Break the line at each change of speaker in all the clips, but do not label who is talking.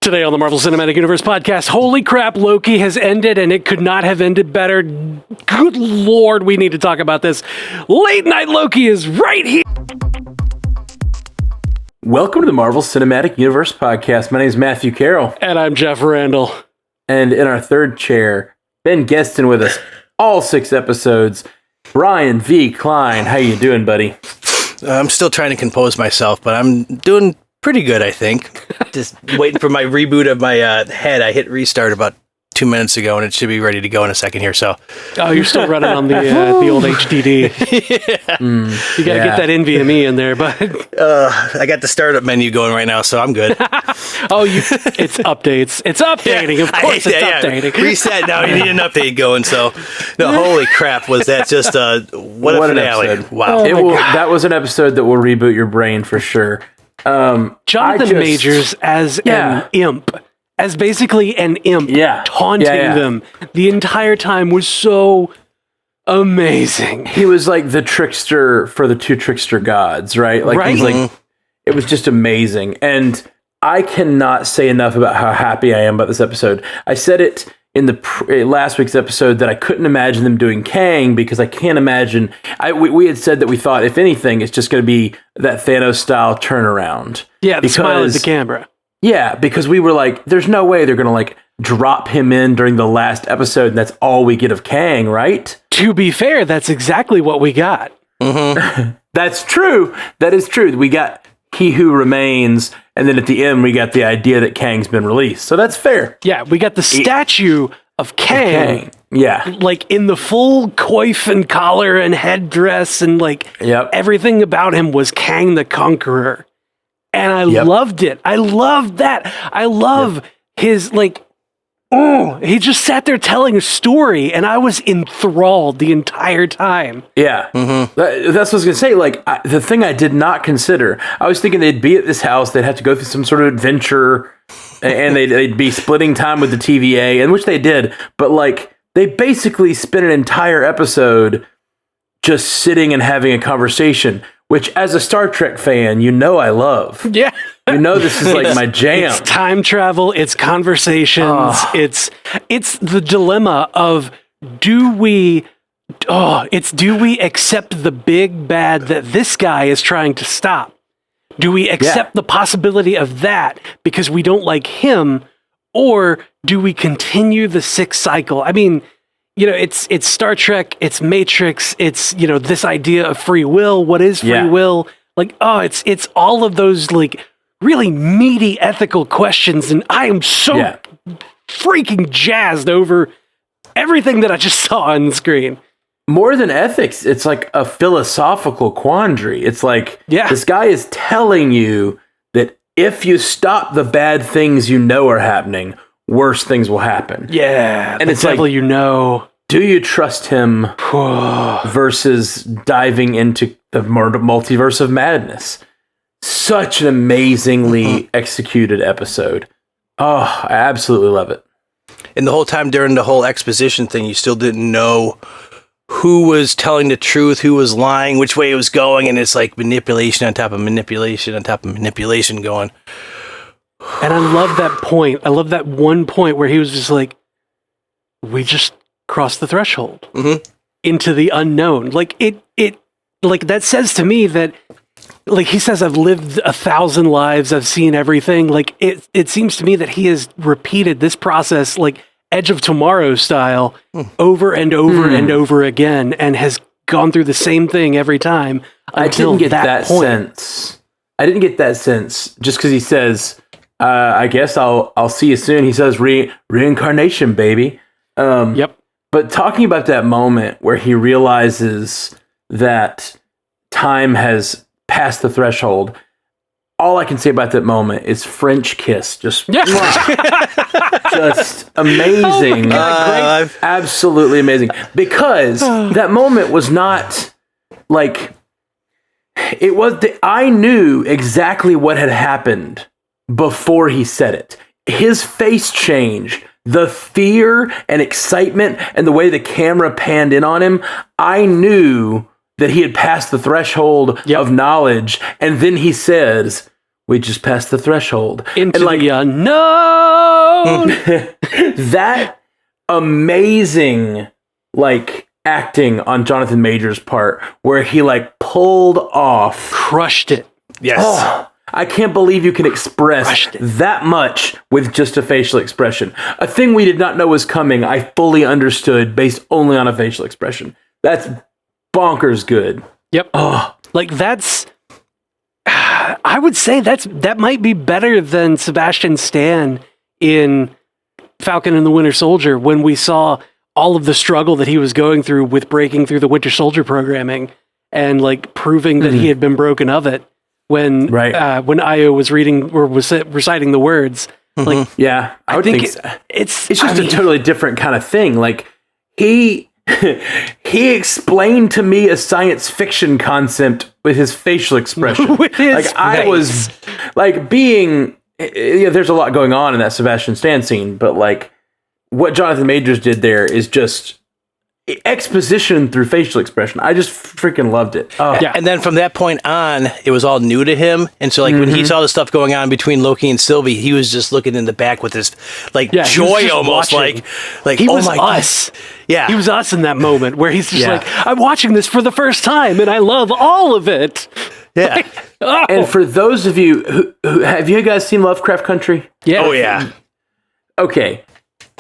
Today on the Marvel Cinematic Universe podcast, holy crap, Loki has ended and it could not have ended better. Good Lord, we need to talk about this. Late Night Loki is right here.
Welcome to the Marvel Cinematic Universe podcast. My name is Matthew Carroll.
And I'm Jeff Randall.
And in our third chair, Ben Guestin with us all 6 episodes, Brian V. Klein. How you doing, buddy?
I'm still trying to compose myself, but I'm doing pretty good, I think. Just waiting for my reboot of my head. I hit restart about 2 minutes ago, and it should be ready to go in a second here. So,
oh, you're still running on the old HDD.
Yeah.
You got to get that NVMe in there, but
I got the startup menu going right now, so I'm good.
It's updates. It's updating.
Yeah,
of course, it's updating.
Reset now. You need an update going. So, no, holy crap, was that just what a finale?
Episode.
Wow.
That was an episode that will reboot your brain for sure.
Jonathan Majors as an imp. As basically an imp taunting them the entire time was so amazing.
He was like the trickster for the 2 trickster gods, right? Like,
right?
He's like, it was just amazing. And I cannot say enough about how happy I am about this episode. I said it in the last week's episode that I couldn't imagine them doing Kang because I can't imagine. We had said that we thought, if anything, it's just going to be that Thanos-style turnaround.
Yeah, the smile at the camera.
Yeah, because we were like, there's no way they're going to like drop him in during the last episode and that's all we get of Kang, right?
To be fair, that's exactly what we got.
Mm-hmm.
That's true. That is true. We got He Who Remains, and then at the end we got the idea that Kang's been released. So that's fair.
Yeah, we got the statue of Kang.
Yeah.
Like in the full coif and collar and headdress and like everything about him was Kang the Conqueror. And I loved it. I loved that. I love his, like, he just sat there telling a story, and I was enthralled the entire time.
Yeah. Mm-hmm. That's what I was going to say. Like, the thing I did not consider, I was thinking they'd be at this house, they'd have to go through some sort of adventure, and they'd be splitting time with the TVA, and which they did. But, like, they basically spent an entire episode just sitting and having a conversation, which as a Star Trek fan, you know I love.
Yeah.
You know this is like my jam.
It's time travel, it's conversations, it's the dilemma of do we accept the big bad that this guy is trying to stop? Do we accept the possibility of that because we don't like him, or do we continue the 6 cycle? I mean, you know, it's Star Trek, it's Matrix, it's, you know, this idea of free will. What is free will? Like, it's all of those like really meaty ethical questions, and I am so freaking jazzed over everything that I just saw on the screen.
More than ethics, it's like a philosophical quandary. It's like this guy is telling you that if you stop the bad things you know are happening, worse things will happen.
Yeah,
and it's like,
you know,
do you trust him versus diving into the multiverse of madness? Such an amazingly executed episode. Oh, I absolutely love it.
And the whole time during the whole exposition thing, you still didn't know who was telling the truth, who was lying, which way it was going, and it's like manipulation on top of manipulation on top of manipulation going.
And I love that point. I love that one point where he was just like, we just crossed the threshold into the unknown. Like it like that says to me that, like he says, I've lived 1,000 lives. I've seen everything. Like it seems to me that he has repeated this process, like Edge of Tomorrow style, over and over and over again, and has gone through the same thing every time.
I didn't get that sense. I didn't get that sense just because he says, I guess I'll see you soon. He says reincarnation, baby. But talking about that moment where he realizes that time has passed the threshold, all I can say about that moment is French kiss. Just amazing. Absolutely amazing. Because that moment was not like, it was, I knew exactly what had happened before he said it. His face changed. The fear and excitement and the way the camera panned in on him, I knew that he had passed the threshold of knowledge. And then he says, we just passed the threshold.
Into
and like,
the unknown.
that amazing, like, acting on Jonathan Majors' part, where he, like, pulled off.
Crushed it.
Yes.
Oh, I can't believe you can express that much with just a facial expression. A thing we did not know was coming, I fully understood based only on a facial expression. That's bonkers good.
Yep.
Oh.
Like, that's... I would say that might be better than Sebastian Stan in Falcon and the Winter Soldier, when we saw all of the struggle that he was going through with breaking through the Winter Soldier programming and, like, proving that he had been broken of it. When Io was reading or was reciting the words, like,
yeah, I would think it's just a totally different kind of thing. Like, he explained to me a science fiction concept with his facial expression.
With his face.
I was like being. There's a lot going on in that Sebastian Stan scene, but like what Jonathan Majors did there is just exposition through facial expression. I just freaking loved it.
Oh. Yeah. And then from that point on, it was all new to him. And so, like, when he saw the stuff going on between Loki and Sylvie, he was just looking in the back with this, like, joy almost. Like
he was us. God. Yeah. He was us in that moment where he's just like, I'm watching this for the first time and I love all of it.
Yeah.
Like, And for those of you who have you guys seen Lovecraft Country?
Yeah.
Oh, yeah.
Okay.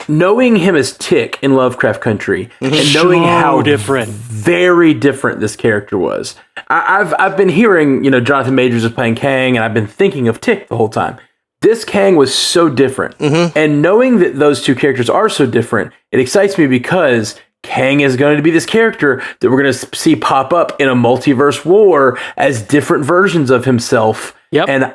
Knowing him as Tick in Lovecraft Country and knowing how very different this character was. I've been hearing, Jonathan Majors is playing Kang, and I've been thinking of Tick the whole time. This Kang was so different. And knowing that those two characters are so different, it excites me because Kang is going to be this character that we're going to see pop up in a multiverse war as different versions of himself.
Yep.
And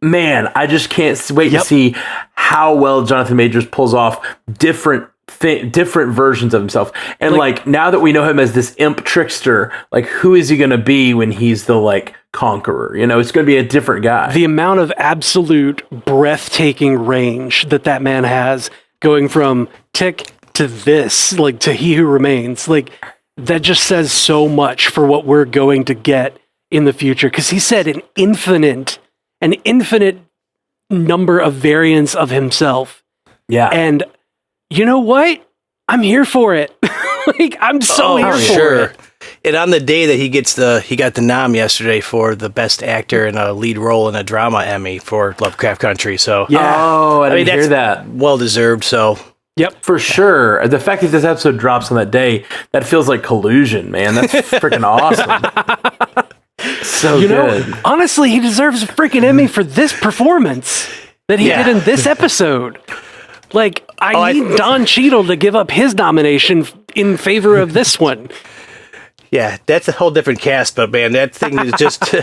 man, I just can't wait to see how well Jonathan Majors pulls off different versions of himself. And like now that we know him as this imp trickster, like who is he going to be when he's the like conqueror? It's going to be a different guy.
The amount of absolute breathtaking range that man has, going from Tick to this, like to He Who Remains, like that just says so much for what we're going to get in the future. Because he said an infinite number of variants of himself.
Yeah.
And you know what? I'm here for it. Like, I'm so here for it.
And on the day that he got the nom yesterday for the best actor in a lead role in a drama Emmy for Lovecraft Country. So
yeah. Oh, I didn't hear that.
Well deserved. So
yep,
for sure. The fact that this episode drops on that day, that feels like collusion, man. That's freaking awesome. So good.
Honestly, he deserves a freaking Emmy for this performance that he did in this episode. Like, I need Don Cheadle to give up his nomination in favor of this one.
Yeah, that's a whole different cast, but man, that thing is just...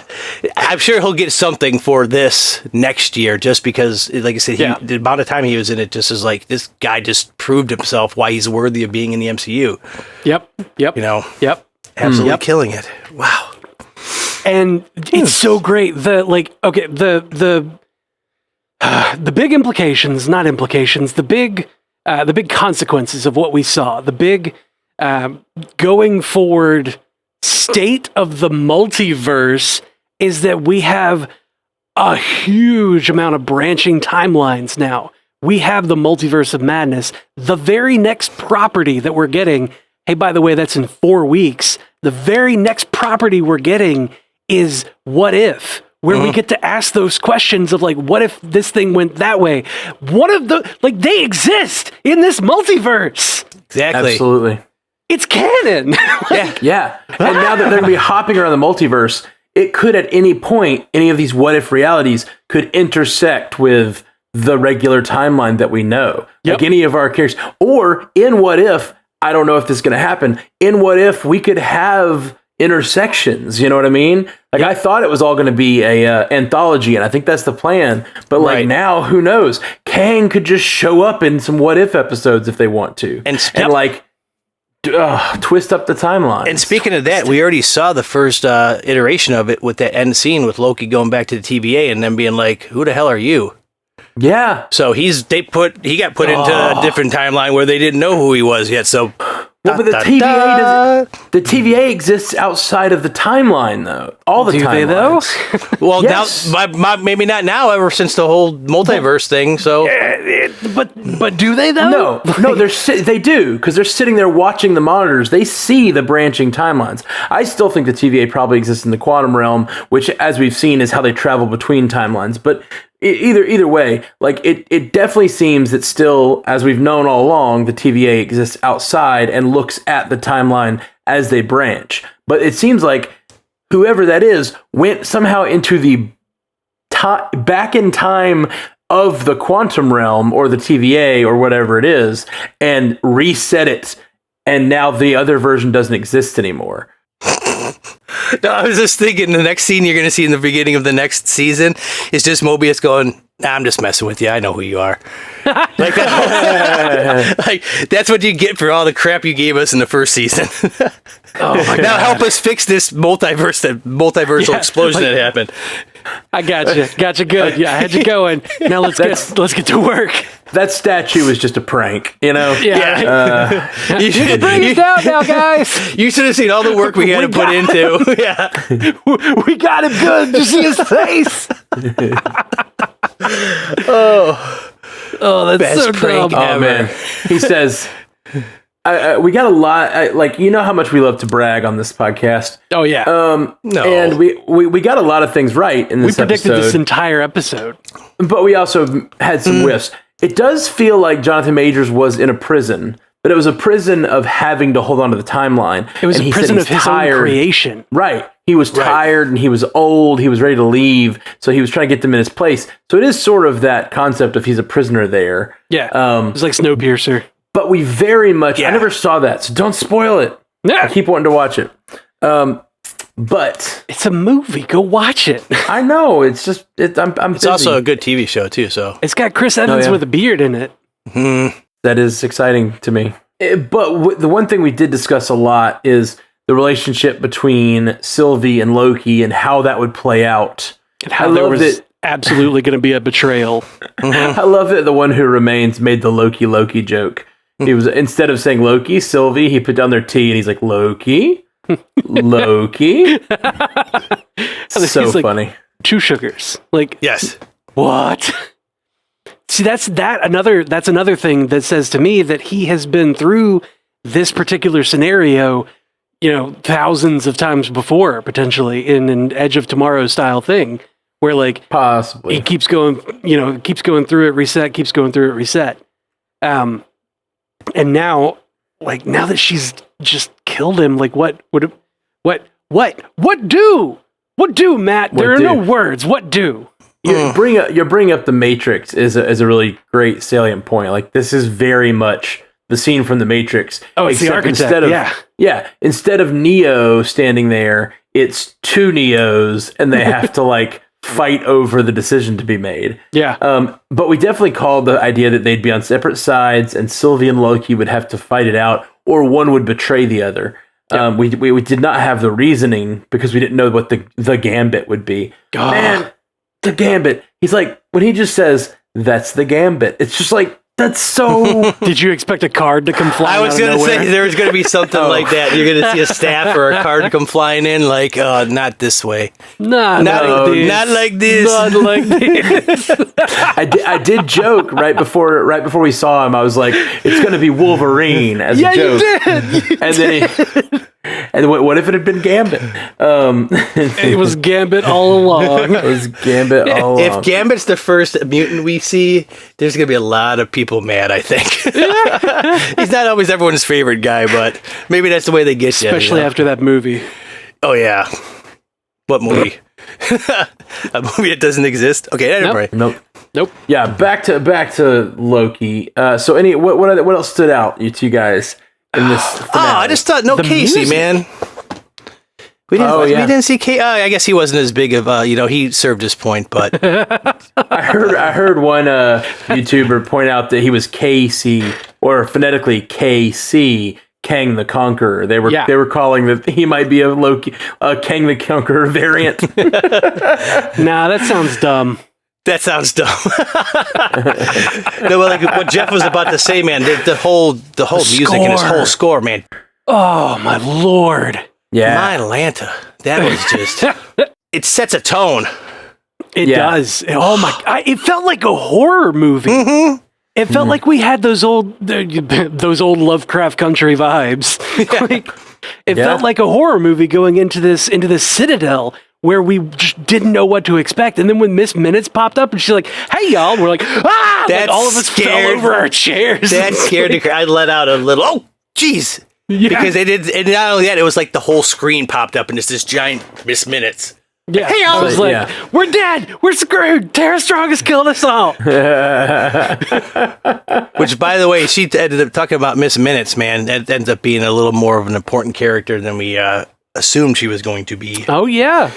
I'm sure he'll get something for this next year, just because, like I said, the amount of time he was in it just is like, this guy just proved himself why he's worthy of being in the MCU.
Yep.
Yep. Absolutely killing it. Wow.
And it's so great. The big implications, not implications, the big consequences of what we saw, the big going forward state of the multiverse is that we have a huge amount of branching timelines now. We have the Multiverse of Madness. The very next property that we're getting, hey, by the way, that's in 4 weeks. The very next property we're getting is What If, where we get to ask those questions of like, what if this thing went that way? They exist in this multiverse.
Exactly.
Absolutely.
It's canon.
Yeah. And now that they're going to be hopping around the multiverse, it could at any point, any of these what if realities could intersect with the regular timeline that we know. Like any of our characters. Or in What If, I don't know if this is going to happen, in What If we could have intersections, you know what I mean? Like I thought it was all going to be a anthology, and I think that's the plan. But like now, who knows? Kang could just show up in some What If episodes if they want to, and like twist up the timeline.
And speaking of that, we already saw the first iteration of it with that end scene with Loki going back to the TVA and then being like, "Who the hell are you?"
Yeah.
So he got put into a different timeline where they didn't know who he was yet. So.
Well, but the TVA exists outside of the timeline, though. all the
Do
timelines.
they though?
Well,
Yes.
now maybe not now. Ever since the whole multiverse thing. So
But do they though?
No, they do, because they're sitting there watching the monitors. They see the branching timelines. I still think the TVA probably exists in the quantum realm, which, as we've seen, is how they travel between timelines. But either way, like it definitely seems that still, as we've known all along, the TVA exists outside and looks at the timeline as they branch. But it seems like whoever that is went somehow into the back in time of the quantum realm or the TVA or whatever it is and reset it. And now the other version doesn't exist anymore.
no, I was just thinking the next scene you're going to see in the beginning of the next season is just Mobius going, nah, I'm just messing with you. I know who you are. Like, like that's what you get for all the crap you gave us in the first season.
Oh my God.
Now help us fix this multiversal explosion that happened.
I got you good. Yeah, I had you going. Now let's get to work.
That statue was just a prank, you know?
Yeah.
You should
Bring it down now, guys.
You should have seen all the work we had to put into. Yeah.
We got him good. Did you see his face? Oh, that's
Best
so
prank
dumb.
Oh,
ever.
man. He says, we got a lot, like, you know how much we love to brag on this podcast.
Oh yeah.
No.
And we got a lot of things right in
We
this
predicted
episode.
this entire episode.
But we also had some whiffs. It does feel like Jonathan Majors was in a prison, but it was a prison of having to hold on to the timeline.
It was
And
a
he said
prison
he's
of his
tired.
own creation.
Right. He was tired and he was old. He was ready to leave. So he was trying to get them in his place. So it is sort of that concept of he's a prisoner there.
Yeah. It was like Snowpiercer.
But we very much, I never saw that. So don't spoil it.
Yeah.
I keep wanting to watch it. But
It's a movie. Go watch it.
I know it's just, I'm
It's
busy.
also a good TV show, too. So
It's got Chris Evans
yeah.
with a beard in it.
That is exciting to me. But the one thing we did discuss a lot is the relationship between Sylvie and Loki and how that would play out.
And how there was absolutely going to be a betrayal.
I love that the one who remains made the Loki joke. He was, instead of saying Loki, Sylvie, he put down their T and he's like, Loki? Loki? So
He's like,
funny.
2 sugars. Like,
yes.
what? See, that's another thing that says to me that he has been through this particular scenario, you know, thousands of times before, potentially in an Edge of Tomorrow style thing, where like
Possibly.
he keeps going, you know, keeps going through it, reset, keeps going through it, reset. And now that she's just killed him, like what do, Matt? There are no words. What do?
You bring up the Matrix is a really great salient point. Like, this is very much the scene from the Matrix.
Oh, it's the
except
architect.
Instead of Neo standing there, it's 2 Neos, and they have to like fight over the decision to be made.
Yeah.
But we definitely called the idea that they'd be on separate sides, and Sylvie and Loki would have to fight it out, or one would betray the other.
Yep.
We did not have the reasoning because we didn't know what the gambit would be.
God.
Man, the gambit. He's like, when he just says, that's the gambit, it's just like, that's so...
Did you expect a card to come flying
I was
going to
say there was going to be something like that. You're going to see a staff or a card come flying in, like, not this way.
Not
Not like this.
Not like this.
I did joke right before we saw him. I was like, it's going to be Wolverine as a joke.
You did.
And what if it had been Gambit?
It was Gambit all along.
It was Gambit all along.
If Gambit's the first mutant we see, there's going to be a lot of people mad, I think. He's not always everyone's favorite guy, but maybe that's the way they get you.
Especially after that movie.
Oh, yeah. What movie? A movie that doesn't exist? Okay, anyway.
Nope. Yeah, back to Loki. So what else stood out to you guys in this finale?
I just thought Casey,
music.
man. We didn't see Casey. I guess he wasn't as big of he served his point, but
I heard one YouTuber point out that he was KC, or phonetically KC, Kang the Conqueror. They were calling that he might be a Loki, Kang the Conqueror variant.
Nah, that sounds dumb.
That sounds dumb. No, but like what Jeff was about to say, man, the whole music and his whole score, man.
Oh my lord.
Yeah.
My Atlanta. That was just... It sets a tone.
It does. Oh my! It felt like a horror movie. Mm-hmm. It felt like we had those old Lovecraft Country vibes. It felt like a horror movie going into this citadel where we just didn't know what to expect. And then when Miss Minutes popped up and she's like, "Hey y'all," and we're like, "Ah!" Like all of us fell over our chairs.
That scared the crowd. I let out a little. Oh, jeez! Yeah. Because they did, and not only that, it was like the whole screen popped up and it's this giant Miss Minutes.
Yeah, hey, I was like, "We're dead. We're screwed. Tara Strong has killed us all."
Which, by the way, she ended up talking about Miss Minutes, man. That ends up being a little more of an important character than we assumed she was going to be.
Oh, yeah.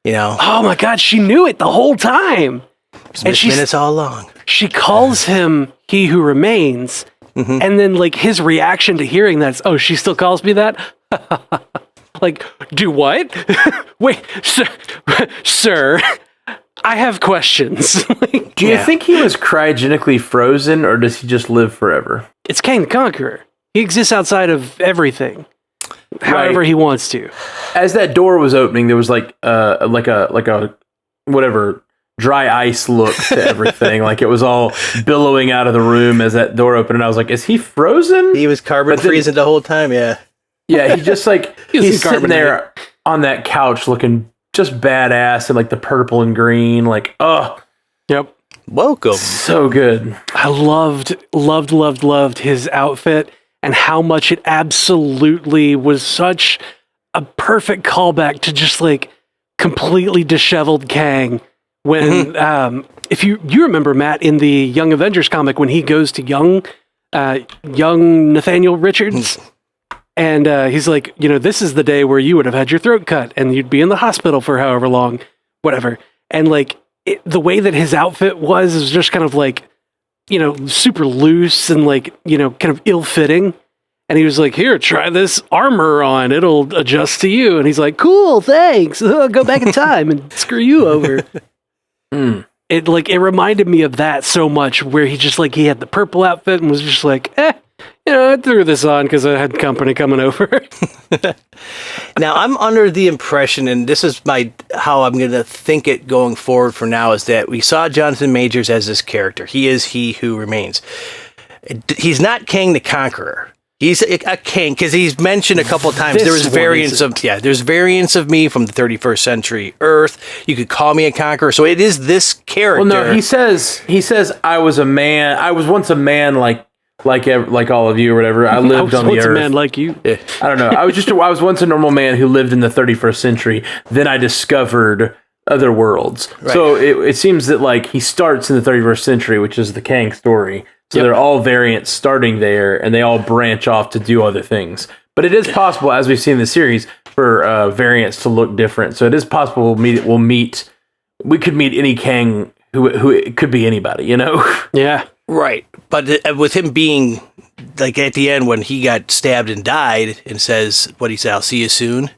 You know?
Oh, my God. She knew it the whole time.
Miss Minutes all along.
She calls him He Who Remains. Mm-hmm. And then, like, his reaction to hearing that is, "Oh, she still calls me that?" Like, do what? Wait, sir, I have questions.
Do you think he was cryogenically frozen, or does he just live forever?
It's Kang the Conqueror. He exists outside of everything, however he wants to.
As that door was opening, there was like a whatever dry ice look to everything. Like it was all billowing out of the room as that door opened, and I was like, "Is he frozen?"
He was carbon freezing the whole time. Yeah.
Yeah, he just like he's sitting there on that couch looking just badass and like the purple and green, like
yep.
Welcome.
So good.
I loved his outfit and how much it absolutely was such a perfect callback to just like completely disheveled Kang. When if you remember, Matt, in the Young Avengers comic when he goes to young Nathaniel Richards. And he's like, "This is the day where you would have had your throat cut and you'd be in the hospital for however long, whatever." And like the way that his outfit was just kind of like, super loose and like, kind of ill-fitting. And he was like, "Here, try this armor on. It'll adjust to you." And he's like, "Cool, thanks. I'll go back in time and screw you over." It reminded me of that so much where he just like, he had the purple outfit and was just like, I threw this on because I had company coming over.
Now, I'm under the impression, and this is how I'm going to think it going forward for now, is that we saw Jonathan Majors as this character. He is He Who Remains. He's not Kang the Conqueror. He's a king because he's mentioned a couple of times. There's variants of me from the 31st century Earth. You could call me a conqueror. So it is this character.
Well, no, he says I was a man. I was once a man like all of you or whatever. I lived on the earth.
I was once a man like you.
I don't know. I was once a normal man who lived in the 31st century. Then I discovered other worlds. Right. So it seems that like he starts in the 31st century, which is the Kang story. So they're all variants starting there, and they all branch off to do other things. But it is possible, as we've seen in the series, for variants to look different. So it is possible we could meet any Kang who it could be anybody,
Yeah.
Right. But with him being, like, at the end when he got stabbed and died and says, what he said, "I'll see you soon."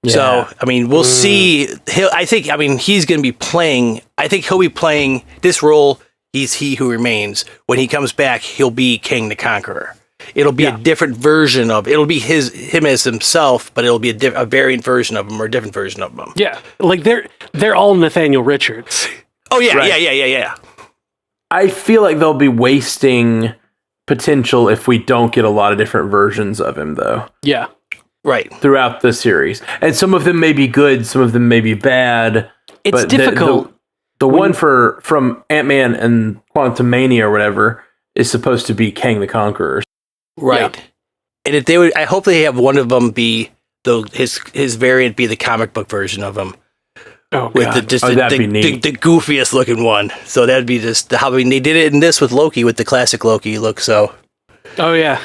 Yeah. So, I mean, we'll see. He's going to be playing, he'll be playing this role. He's He Who Remains. When he comes back, he'll be Kang the Conqueror. It'll be a different version of. It'll be him as himself, but it'll be a variant version of him or a different version of him.
Yeah, like they're all Nathaniel Richards.
Oh yeah, right. yeah.
I feel like they'll be wasting potential if we don't get a lot of different versions of him, though.
Yeah,
right.
Throughout the series, and some of them may be good, some of them may be bad.
It's difficult.
The one from Ant-Man and Quantumania or whatever is supposed to be Kang the Conqueror.
Right. Yeah. And if they would, I hope they have one of them be his variant be the comic book version of him.
Oh,
with
God.
That'd be neat.
The goofiest looking one. So that'd be just how they did it in this with Loki, with the classic Loki look. So.
Oh yeah.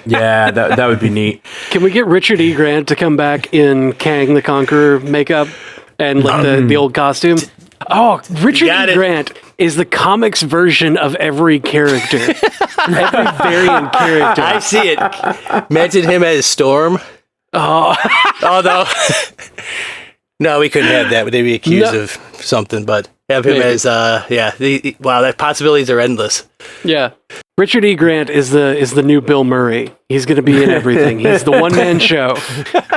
Yeah, that would be neat.
Can we get Richard E. Grant to come back in Kang the Conqueror makeup and like the old costume? Oh, Richard E. Grant is the comics version of every character. Every variant character.
I see it. Mention him as Storm.
Oh.
Although, no, we couldn't have that. They'd be accused of something, but have him as, wow, the possibilities are endless.
Yeah. Richard E. Grant is the new Bill Murray. He's going to be in everything. He's the one-man show.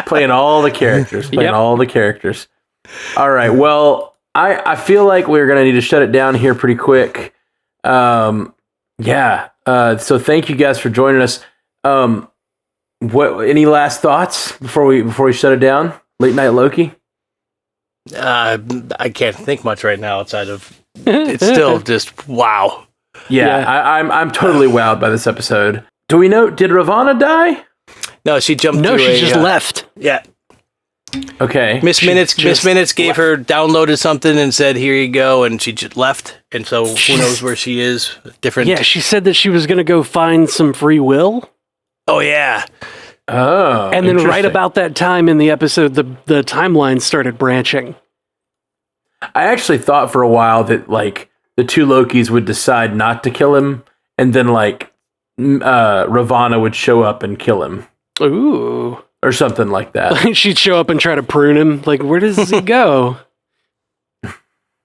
Playing all the characters. All the characters. All right. Well, I feel like we're going to need to shut it down here pretty quick. So thank you guys for joining us. Any last thoughts before we shut it down? Late Night Loki?
I can't think much right now outside of it's still just wow.
Yeah. I'm totally wowed by this episode. Do we know? Did Ravonna die?
No, she jumped.
No, she just left.
Yeah.
Okay.
Miss Minutes gave her downloaded something and said, "Here you go," and she just left. And so who knows where she is? Different.
Yeah, she said that she was going to go find some free will.
Oh yeah.
Oh.
And then right about that time in the episode, the timeline started branching.
I actually thought for a while that like the two Lokis would decide not to kill him, and then like Ravonna would show up and kill him.
Ooh.
Or something like that.
She'd show up and try to prune him. Like, where does he go?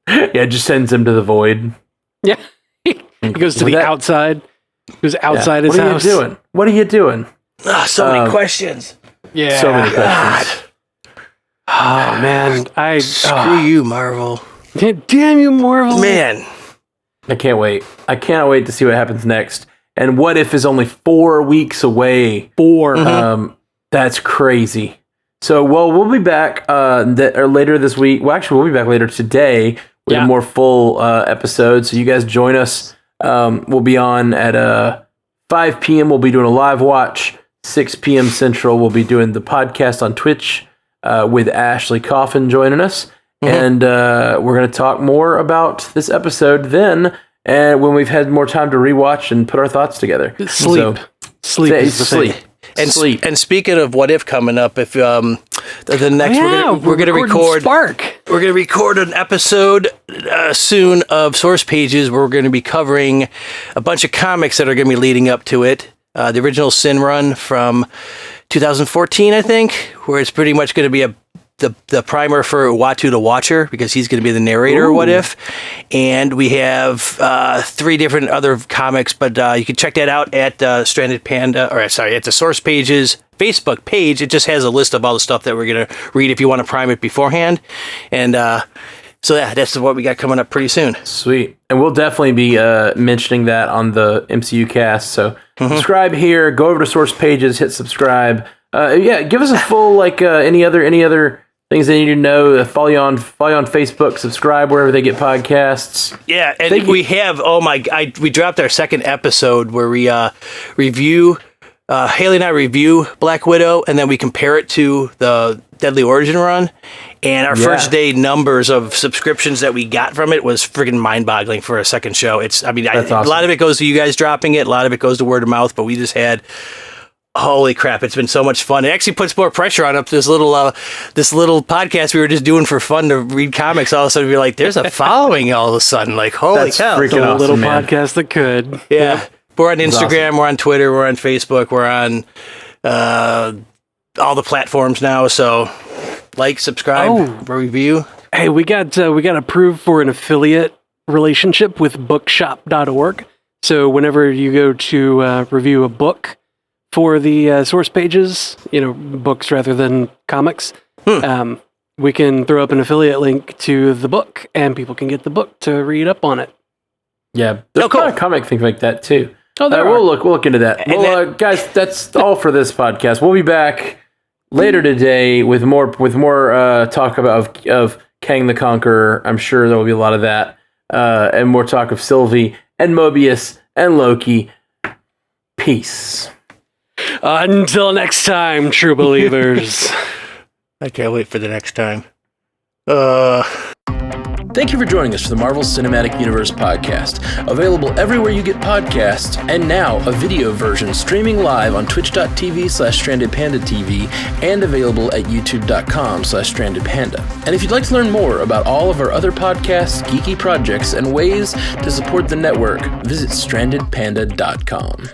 Yeah, just sends him to the void.
Yeah. He goes to the outside. He goes outside his house.
What are you doing?
So many questions.
Yeah.
So many questions.
Oh, man.
Screw you, Marvel.
Damn you, Marvel.
Man.
I can't wait. I cannot wait to see what happens next. And What If is only 4 weeks away.
4.
Mm-hmm.
That's crazy. So, we'll be back later this week. Well, actually, we'll be back later today with a more full episode. So you guys join us. We'll be on at 5 p.m. We'll be doing a live watch. 6 p.m. Central, we'll be doing the podcast on Twitch with Ashley Coffin joining us. Mm-hmm. And we're going to talk more about this episode then, and when we've had more time to rewatch and put our thoughts together.
Sleep is the thing.
And speaking of What If coming up, if the next we're going to record
Spark.
We're going to record an episode soon of Source Pages where we're going to be covering a bunch of comics that are going to be leading up to it. The original Sin Run from 2014, I think, where it's pretty much going to be the primer for Uatu the Watcher, because he's going to be the narrator of What If. And we have 3 different other comics, but you can check that out at Stranded Panda, at the Source Pages Facebook page. It just has a list of all the stuff that we're going to read if you want to prime it beforehand. And that's what we got coming up pretty soon.
Sweet. And we'll definitely be mentioning that on the MCU cast. So subscribe here, go over to Source Pages, hit subscribe. Give us a full any other things they need to know. Follow you on Facebook, subscribe wherever they get podcasts.
Yeah, and we have we dropped our second episode where we review Haley and I review Black Widow, and then we compare it to the Deadly Origin run. And our first day numbers of subscriptions that we got from it was freaking mind-boggling for a second show. Awesome. A lot of it goes to you guys dropping it, a lot of it goes to word of mouth, but we just had, holy crap, it's been so much fun. It actually puts more pressure on this little podcast we were just doing for fun to read comics. All of a sudden, we're like, there's a following all of a sudden. Like, holy cow.
Freaking awesome,
little
man.
Podcast that could.
Yeah. Yep. We're on Instagram,
awesome.
We're on Twitter, we're on Facebook, we're on all the platforms now. So like, subscribe, review.
Hey, we got approved for an affiliate relationship with bookshop.org. So whenever you go to review a book for the Source Pages, books rather than comics, we can throw up an affiliate link to the book, and people can get the book to read up on it.
Yeah, there's a lot of comic things like that too.
Oh,
we'll look into that. Well, guys, that's all for this podcast. We'll be back later today with more talk of Kang the Conqueror. I'm sure there will be a lot of that, and more talk of Sylvie and Mobius and Loki. Peace.
Until next time, true believers.
I can't wait for the next time.
Thank you for joining us for the Marvel Cinematic Universe podcast. Available everywhere you get podcasts, and now a video version streaming live on twitch.tv/strandedpandatv and available at youtube.com/strandedpanda. And if you'd like to learn more about all of our other podcasts, geeky projects, and ways to support the network, visit strandedpanda.com.